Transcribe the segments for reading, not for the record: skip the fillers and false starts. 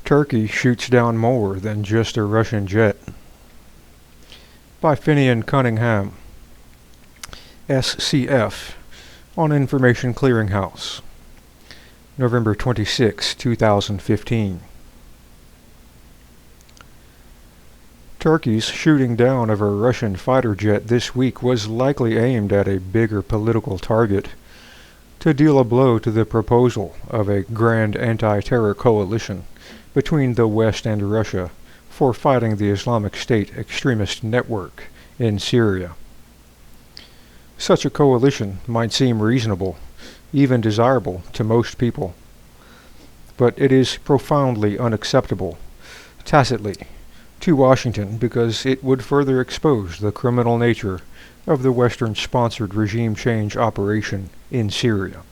Turkey shoots down more than just a Russian jet. By Finian Cunningham, SCF, on Information Clearinghouse, November 26, 2015. Turkey's shooting down of a Russian fighter jet this week was likely aimed at a bigger political target, to deal a blow to the proposal of a grand anti-terror coalition between the West and Russia for fighting the Islamic State extremist network in Syria. Such a coalition might seem reasonable, even desirable to most people, but it is profoundly unacceptable, tacitly, to Washington because it would further expose the criminal nature of the Western-sponsored regime change operation in Syria.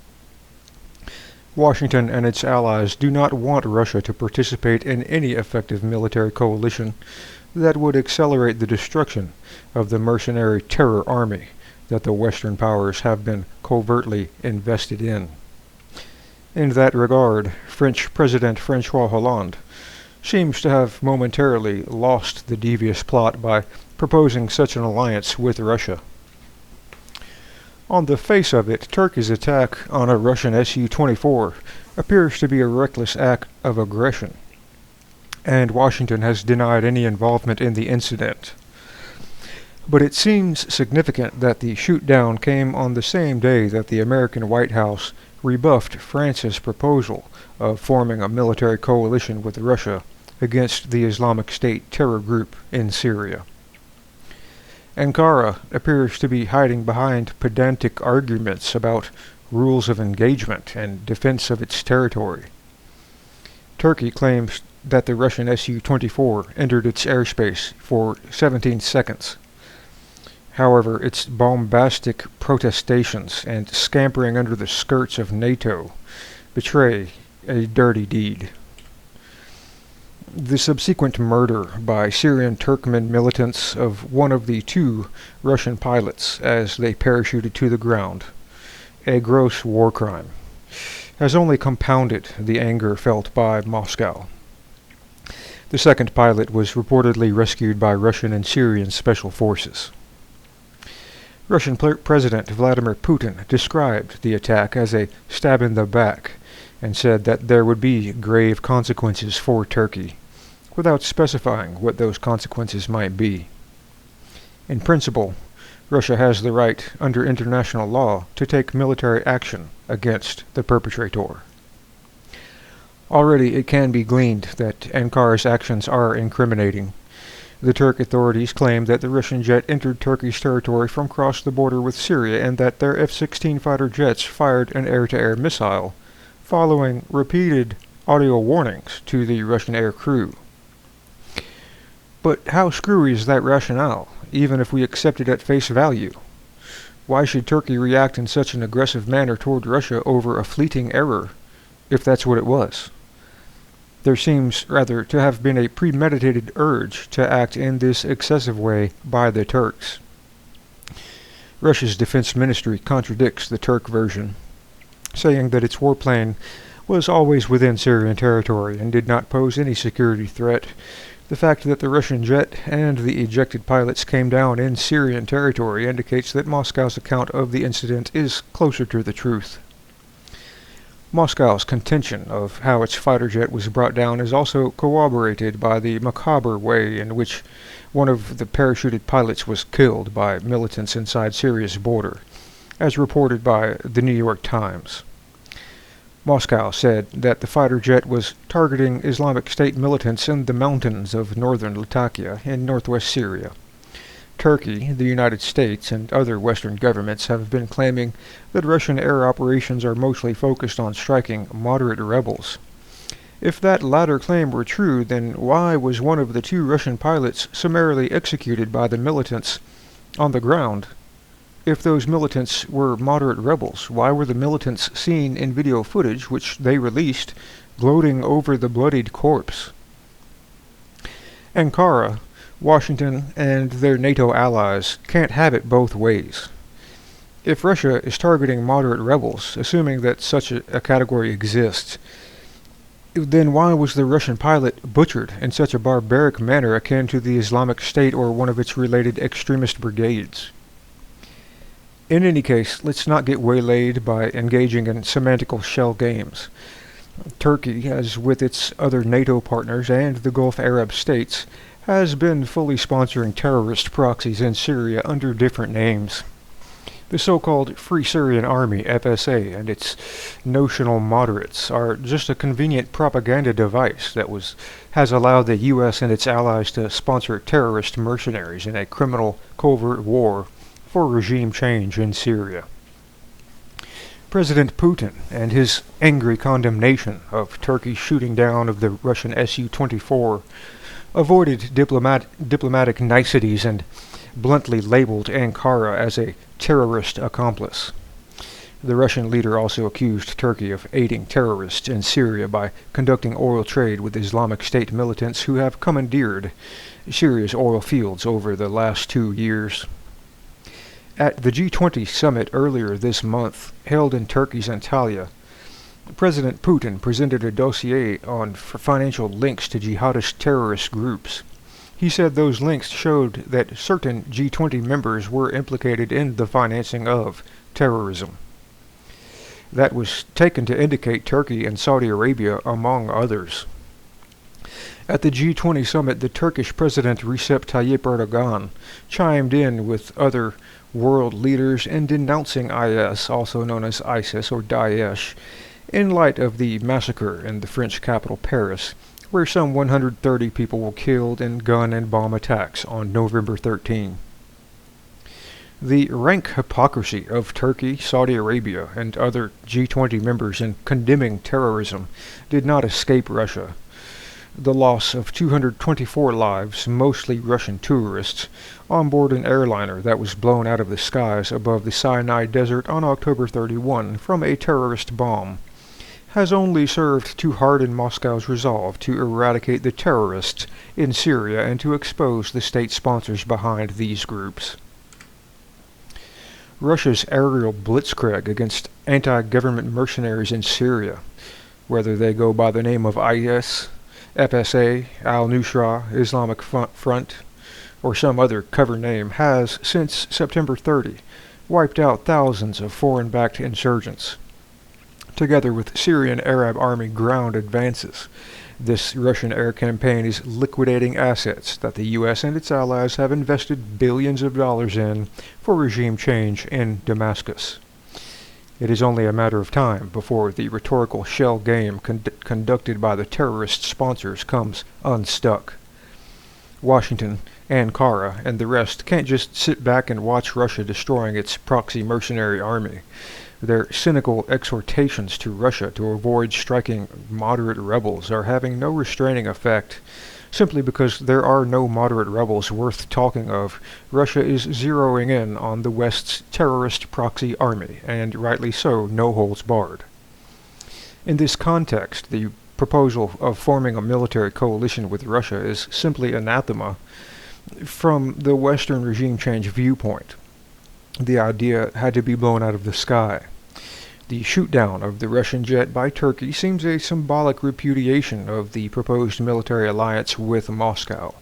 Washington and its allies do not want Russia to participate in any effective military coalition that would accelerate the destruction of the mercenary terror army that the Western powers have been covertly invested in. In that regard, French President François Hollande seems to have momentarily lost the devious plot by proposing such an alliance with Russia. On the face of it, Turkey's attack on a Russian Su-24 appears to be a reckless act of aggression, and Washington has denied any involvement in the incident. But it seems significant that the shoot-down came on the same day that the American White House rebuffed France's proposal of forming a military coalition with Russia against the Islamic State terror group in Syria. Ankara appears to be hiding behind pedantic arguments about rules of engagement and defense of its territory. Turkey claims that the Russian Su-24 entered its airspace for 17 seconds. However, its bombastic protestations and scampering under the skirts of NATO betray a dirty deed. The subsequent murder by Syrian Turkmen militants of one of the two Russian pilots as they parachuted to the ground, a gross war crime, has only compounded the anger felt by Moscow. The second pilot was reportedly rescued by Russian and Syrian special forces. Russian President Vladimir Putin described the attack as a stab in the back and said that there would be grave consequences for Turkey, without specifying what those consequences might be. In principle, Russia has the right, under international law, to take military action against the perpetrator. Already it can be gleaned that Ankara's actions are incriminating. The Turk authorities claim that the Russian jet entered Turkey's territory from across the border with Syria and that their F-16 fighter jets fired an air-to-air missile, following repeated audio warnings to the Russian air crew. But how screwy is that rationale, even if we accept it at face value? Why should Turkey react in such an aggressive manner toward Russia over a fleeting error, if that's what it was? There seems rather to have been a premeditated urge to act in this excessive way by the Turks. Russia's defense ministry contradicts the Turk version, saying that its warplane was always within Syrian territory and did not pose any security threat. The fact that the Russian jet and the ejected pilots came down in Syrian territory indicates that Moscow's account of the incident is closer to the truth. Moscow's contention of how its fighter jet was brought down is also corroborated by the macabre way in which one of the parachuted pilots was killed by militants inside Syria's border, as reported by the New York Times. Moscow said that the fighter jet was targeting Islamic State militants in the mountains of northern Latakia in northwest Syria. Turkey, the United States, and other Western governments have been claiming that Russian air operations are mostly focused on striking moderate rebels. If that latter claim were true, then why was one of the two Russian pilots summarily executed by the militants on the ground? If those militants were moderate rebels, why were the militants seen in video footage, which they released, gloating over the bloodied corpse? Ankara, Washington, and their NATO allies can't have it both ways. If Russia is targeting moderate rebels, assuming that such a category exists, Then why was the Russian pilot butchered in such a barbaric manner akin to the Islamic State or one of its related extremist brigades? In any case, let's not get waylaid by engaging in semantical shell games. Turkey, as with its other NATO partners and the Gulf Arab states, has been fully sponsoring terrorist proxies in Syria under different names. The so-called Free Syrian Army, FSA, and its notional moderates are just a convenient propaganda device that has allowed the U.S. and its allies to sponsor terrorist mercenaries in a criminal covert war for regime change in Syria. President Putin and his angry condemnation of Turkey's shooting down of the Russian Su-24 avoided diplomatic niceties and bluntly labeled Ankara as a terrorist accomplice. The Russian leader also accused Turkey of aiding terrorists in Syria by conducting oil trade with Islamic State militants who have commandeered Syria's oil fields over the last 2 years. At the G20 summit earlier this month, held in Turkey's Antalya, President Putin presented a dossier on financial links to jihadist terrorist groups. He said those links showed that certain G20 members were implicated in the financing of terrorism. That was taken to indicate Turkey and Saudi Arabia, among others. At the G20 summit, the Turkish President Recep Tayyip Erdogan chimed in with other world leaders in denouncing IS, also known as ISIS or Daesh, in light of the massacre in the French capital Paris, where some 130 people were killed in gun and bomb attacks on November 13. The rank hypocrisy of Turkey, Saudi Arabia, and other G20 members in condemning terrorism did not escape Russia. The loss of 224 lives, mostly Russian tourists, on board an airliner that was blown out of the skies above the Sinai Desert on October 31 from a terrorist bomb, has only served to harden Moscow's resolve to eradicate the terrorists in Syria and to expose the state sponsors behind these groups. Russia's aerial blitzkrieg against anti-government mercenaries in Syria, whether they go by the name of IS, FSA, al-Nusra, Islamic Front, or some other cover name, has, since September 30, wiped out thousands of foreign-backed insurgents. Together with Syrian Arab Army ground advances, this Russian air campaign is liquidating assets that the U.S. and its allies have invested billions of dollars in for regime change in Damascus. It is only a matter of time before the rhetorical shell game conducted by the terrorist sponsors comes unstuck. Washington, Ankara, and the rest can't just sit back and watch Russia destroying its proxy mercenary army. Their cynical exhortations to Russia to avoid striking moderate rebels are having no restraining effect. Simply because there are no moderate rebels worth talking of, Russia is zeroing in on the West's terrorist proxy army, and rightly so, no holds barred. In this context, the proposal of forming a military coalition with Russia is simply anathema from the Western regime change viewpoint. The idea had to be blown out of the sky. The shoot-down of the Russian jet by Turkey seems a symbolic repudiation of the proposed military alliance with Moscow.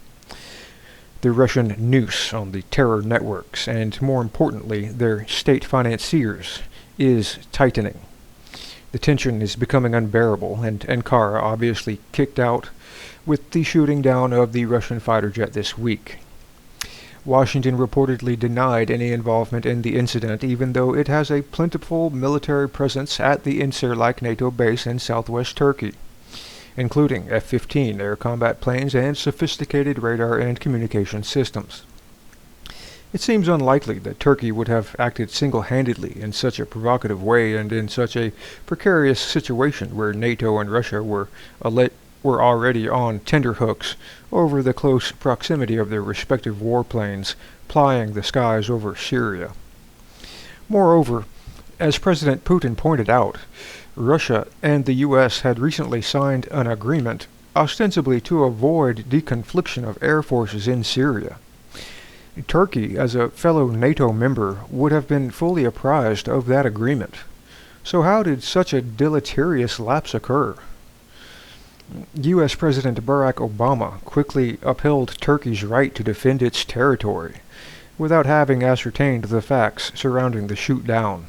The Russian noose on the terror networks, and more importantly, their state financiers, is tightening. The tension is becoming unbearable, and Ankara obviously kicked out with the shooting down of the Russian fighter jet this week. Washington reportedly denied any involvement in the incident, even though it has a plentiful military presence at the Incirlik NATO base in southwest Turkey, including F-15 air combat planes and sophisticated radar and communication systems. It seems unlikely that Turkey would have acted single-handedly in such a provocative way and in such a precarious situation where NATO and Russia were already on tenterhooks over the close proximity of their respective warplanes plying the skies over Syria. Moreover, as President Putin pointed out, Russia and the U.S. had recently signed an agreement ostensibly to avoid deconfliction of air forces in Syria. Turkey, as a fellow NATO member, would have been fully apprised of that agreement. So how did such a deleterious lapse occur? U.S. President Barack Obama quickly upheld Turkey's right to defend its territory, without having ascertained the facts surrounding the shoot-down.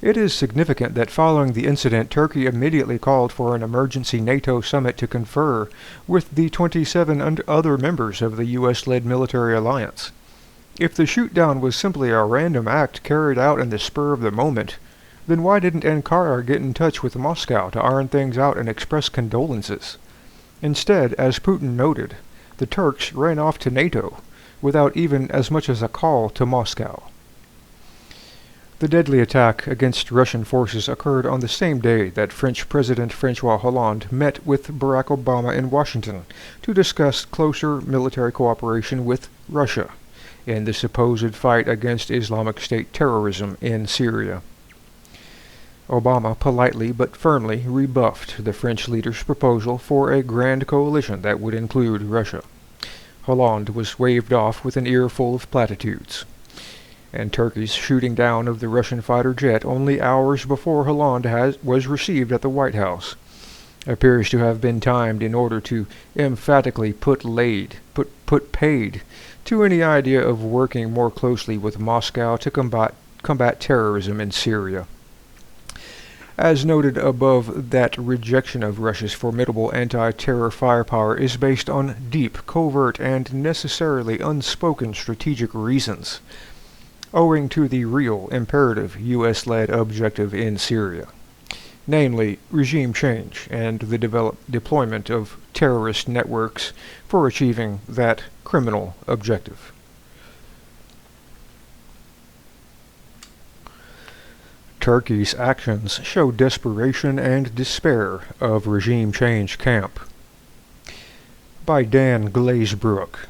It is significant that following the incident, Turkey immediately called for an emergency NATO summit to confer with the 27 other members of the U.S.-led military alliance. If the shoot-down was simply a random act carried out in the spur of the moment, then why didn't Ankara get in touch with Moscow to iron things out and express condolences? Instead, as Putin noted, the Turks ran off to NATO without even as much as a call to Moscow. The deadly attack against Russian forces occurred on the same day that French President François Hollande met with Barack Obama in Washington to discuss closer military cooperation with Russia in the supposed fight against Islamic State terrorism in Syria. Obama politely but firmly rebuffed the French leader's proposal for a grand coalition that would include Russia. Hollande was waved off with an earful of platitudes, and Turkey's shooting down of the Russian fighter jet only hours before Hollande was received at the White House appears to have been timed in order to emphatically put paid to any idea of working more closely with Moscow to combat terrorism in Syria. As noted above, that rejection of Russia's formidable anti-terror firepower is based on deep, covert, and necessarily unspoken strategic reasons, owing to the real, imperative U.S.-led objective in Syria, namely regime change and the deployment of terrorist networks for achieving that criminal objective. Turkey's actions show desperation and despair of regime change camp. By Dan Glazebrook,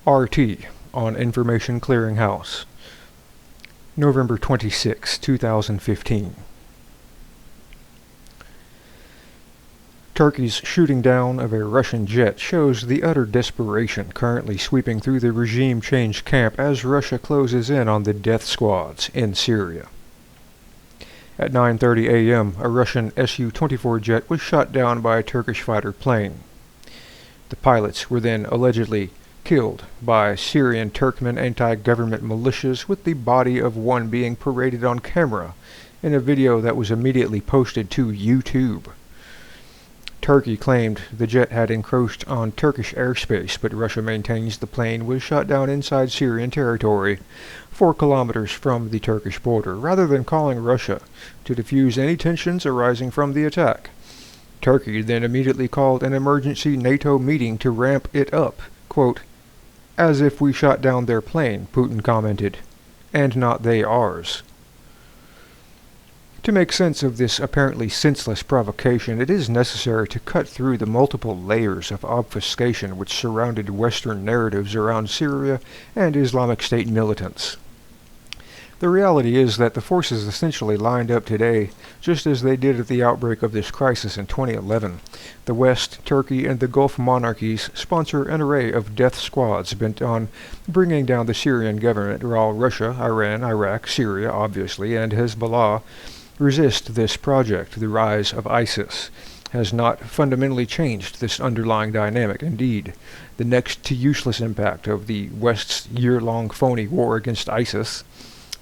RT, on Information Clearinghouse, November 26, 2015. Turkey's shooting down of a Russian jet shows the utter desperation currently sweeping through the regime change camp as Russia closes in on the death squads in Syria. At 9:30 a.m., a Russian Su-24 jet was shot down by a Turkish fighter plane. The pilots were then allegedly killed by Syrian Turkmen anti-government militias, with the body of one being paraded on camera in a video that was immediately posted to YouTube. Turkey claimed the jet had encroached on Turkish airspace, but Russia maintains the plane was shot down inside Syrian territory, 4 kilometers from the Turkish border, rather than calling Russia to defuse any tensions arising from the attack. Turkey then immediately called an emergency NATO meeting to ramp it up. Quote, "As if we shot down their plane," Putin commented, "and not they ours." To make sense of this apparently senseless provocation, it is necessary to cut through the multiple layers of obfuscation which surrounded Western narratives around Syria and Islamic State militants. The reality is that the forces essentially lined up today just as they did at the outbreak of this crisis in 2011. The West, Turkey, and the Gulf monarchies sponsor an array of death squads bent on bringing down the Syrian government, while Russia, Iran, Iraq, Syria, obviously, and Hezbollah resist this project. The rise of ISIS has not fundamentally changed this underlying dynamic. Indeed, the next to useless impact of the West's year-long phony war against ISIS,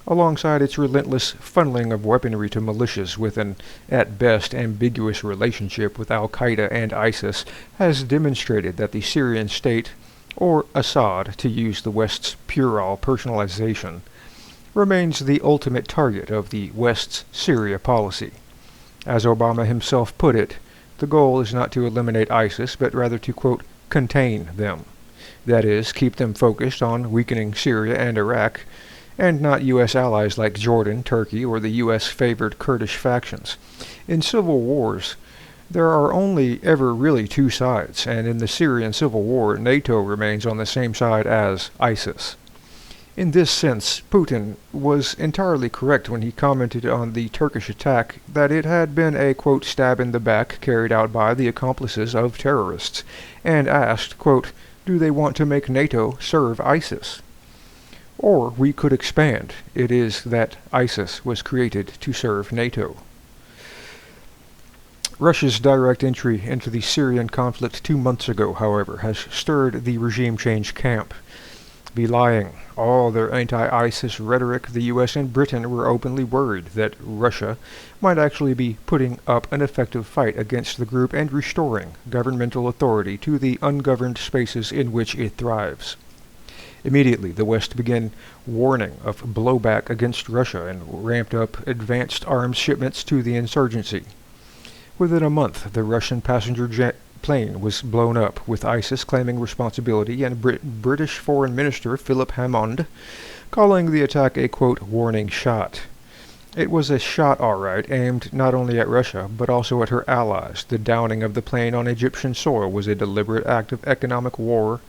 alongside its relentless funneling of weaponry to militias with an, at best, ambiguous relationship with Al-Qaeda and ISIS, has demonstrated that the Syrian state, or Assad, to use the West's puerile personalization, remains the ultimate target of the West's Syria policy. As Obama himself put it, the goal is not to eliminate ISIS, but rather to, quote, contain them. That is, keep them focused on weakening Syria and Iraq, and not U.S. allies like Jordan, Turkey, or the U.S.-favored Kurdish factions. In civil wars, there are only ever really two sides, and in the Syrian civil war, NATO remains on the same side as ISIS. In this sense, Putin was entirely correct when he commented on the Turkish attack that it had been a, quote, stab in the back carried out by the accomplices of terrorists, and asked, quote, do they want to make NATO serve ISIS? Or we could expand. It is that ISIS was created to serve NATO. Russia's direct entry into the Syrian conflict 2 months ago, however, has stirred the regime change camp. Belying all their anti-ISIS rhetoric, the US and Britain were openly worried that Russia might actually be putting up an effective fight against the group and restoring governmental authority to the ungoverned spaces in which it thrives. Immediately, the West began warning of blowback against Russia and ramped up advanced arms shipments to the insurgency. Within a month, the Russian passenger jet plane was blown up, with ISIS claiming responsibility, and British Foreign Minister Philip Hammond calling the attack a, quote, warning shot. It was a shot, all right, aimed not only at Russia, but also at her allies. The downing of the plane on Egyptian soil was a deliberate act of economic war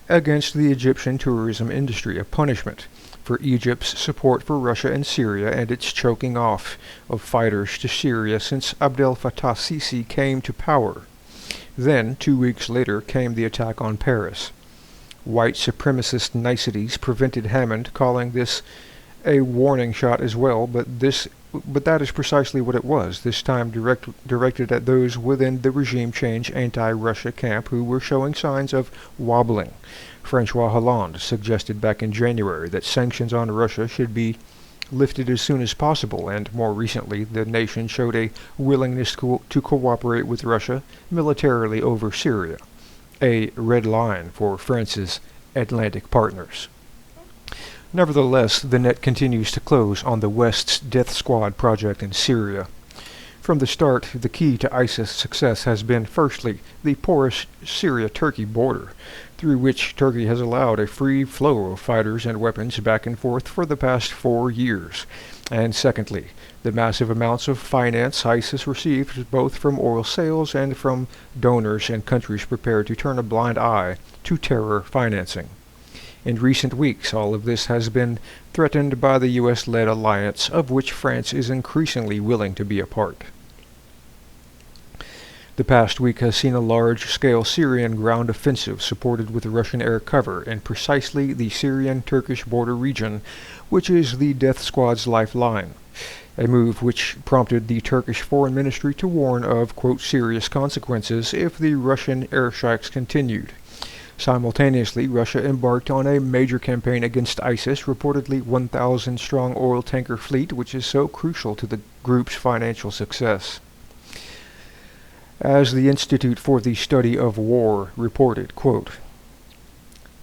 against the Egyptian tourism industry, a punishment for Egypt's support for Russia and Syria and its choking off of fighters to Syria since Abdel Fattah Sisi came to power. Then, 2 weeks later, came the attack on Paris. White supremacist niceties prevented Hammond calling this a warning shot as well, but that is precisely what it was, this time directed at those within the regime change anti-Russia camp who were showing signs of wobbling. Francois Hollande suggested back in January that sanctions on Russia should be lifted as soon as possible, and more recently the nation showed a willingness to cooperate with Russia militarily over Syria, a red line for France's Atlantic partners. Nevertheless, the net continues to close on the West's death squad project in Syria. From the start, the key to ISIS success has been, firstly, the porous Syria-Turkey border, through which Turkey has allowed a free flow of fighters and weapons back and forth for the past 4 years, and secondly, the massive amounts of finance ISIS received both from oil sales and from donors and countries prepared to turn a blind eye to terror financing. In recent weeks, all of this has been threatened by the US-led alliance, of which France is increasingly willing to be a part. The past week has seen a large-scale Syrian ground offensive supported with Russian air cover in precisely the Syrian-Turkish border region, which is the death squad's lifeline, a move which prompted the Turkish Foreign Ministry to warn of, quote, serious consequences if the Russian airstrikes continued. Simultaneously, Russia embarked on a major campaign against ISIS, reportedly 1,000-strong oil tanker fleet, which is so crucial to the group's financial success. As the Institute for the Study of War reported, quote,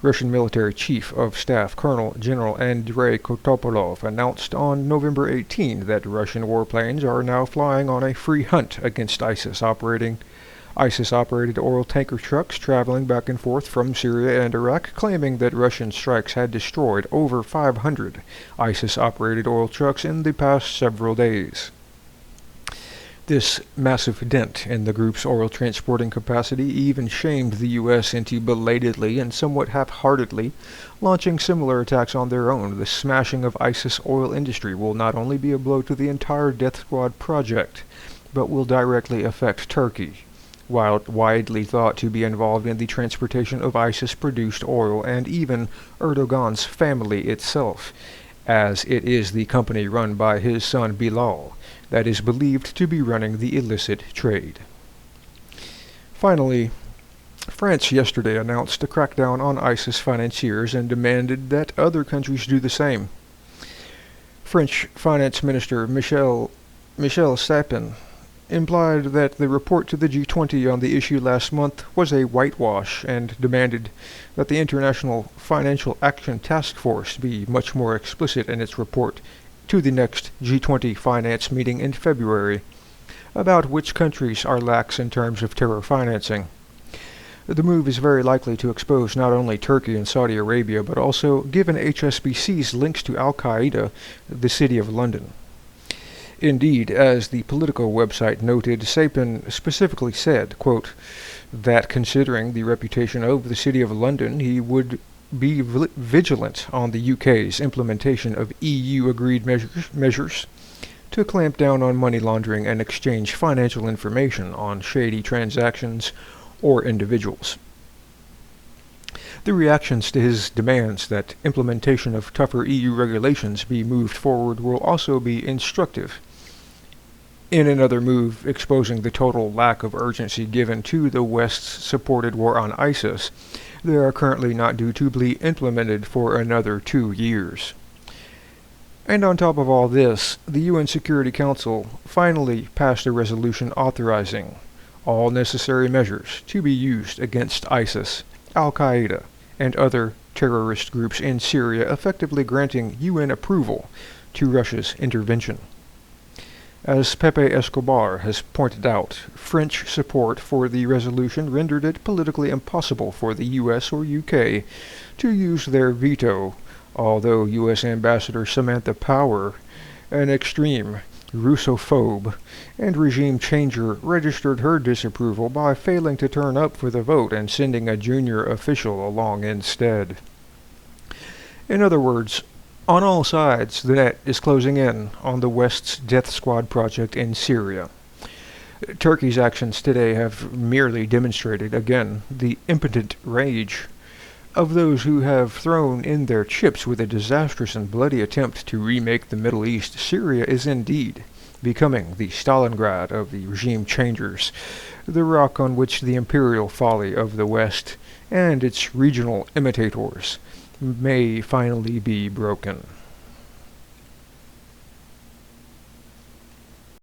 Russian military chief of staff Colonel General Andrei Kotopolov announced on November 18 that Russian warplanes are now flying on a free hunt against ISIS-operated oil tanker trucks traveling back and forth from Syria and Iraq, claiming that Russian strikes had destroyed over 500 ISIS-operated oil trucks in the past several days. This massive dent in the group's oil transporting capacity even shamed the U.S. into belatedly and somewhat half-heartedly launching similar attacks on their own. The smashing of ISIS oil industry will not only be a blow to the entire Death Squad project, but will directly affect Turkey, while widely thought to be involved in the transportation of ISIS-produced oil, and even Erdogan's family itself, as it is the company run by his son Bilal that is believed to be running the illicit trade. Finally, France yesterday announced a crackdown on ISIS financiers and demanded that other countries do the same. French Finance Minister Michel Sapin implied that the report to the G20 on the issue last month was a whitewash and demanded that the International Financial Action Task Force be much more explicit in its report to the next G20 finance meeting in February about which countries are lax in terms of terror financing. The move is very likely to expose not only Turkey and Saudi Arabia, but also, given HSBC's links to Al-Qaeda, the City of London. Indeed, as the Politico website noted, Sapin specifically said, quote, that considering the reputation of the City of London, he would be vigilant on the UK's implementation of EU-agreed measures to clamp down on money laundering and exchange financial information on shady transactions or individuals. The reactions to his demands that implementation of tougher EU regulations be moved forward will also be instructive. In another move exposing the total lack of urgency given to the West's supported war on ISIS, they are currently not due to be implemented for another 2 years. And on top of all this, the UN Security Council finally passed a resolution authorizing all necessary measures to be used against ISIS, Al-Qaeda, and other terrorist groups in Syria, effectively granting UN approval to Russia's intervention. As Pepe Escobar has pointed out, French support for the resolution rendered it politically impossible for the US or UK to use their veto, although U.S. Ambassador Samantha Power, an extreme Russophobe and regime changer, registered her disapproval by failing to turn up for the vote and sending a junior official along instead. In other words, on all sides, the net is closing in on the West's death squad project in Syria. Turkey's actions today have merely demonstrated, again, the impotent rage of those who have thrown in their chips with a disastrous and bloody attempt to remake the Middle East. Syria is indeed becoming the Stalingrad of the regime changers, the rock on which the imperial folly of the West and its regional imitators may finally be broken.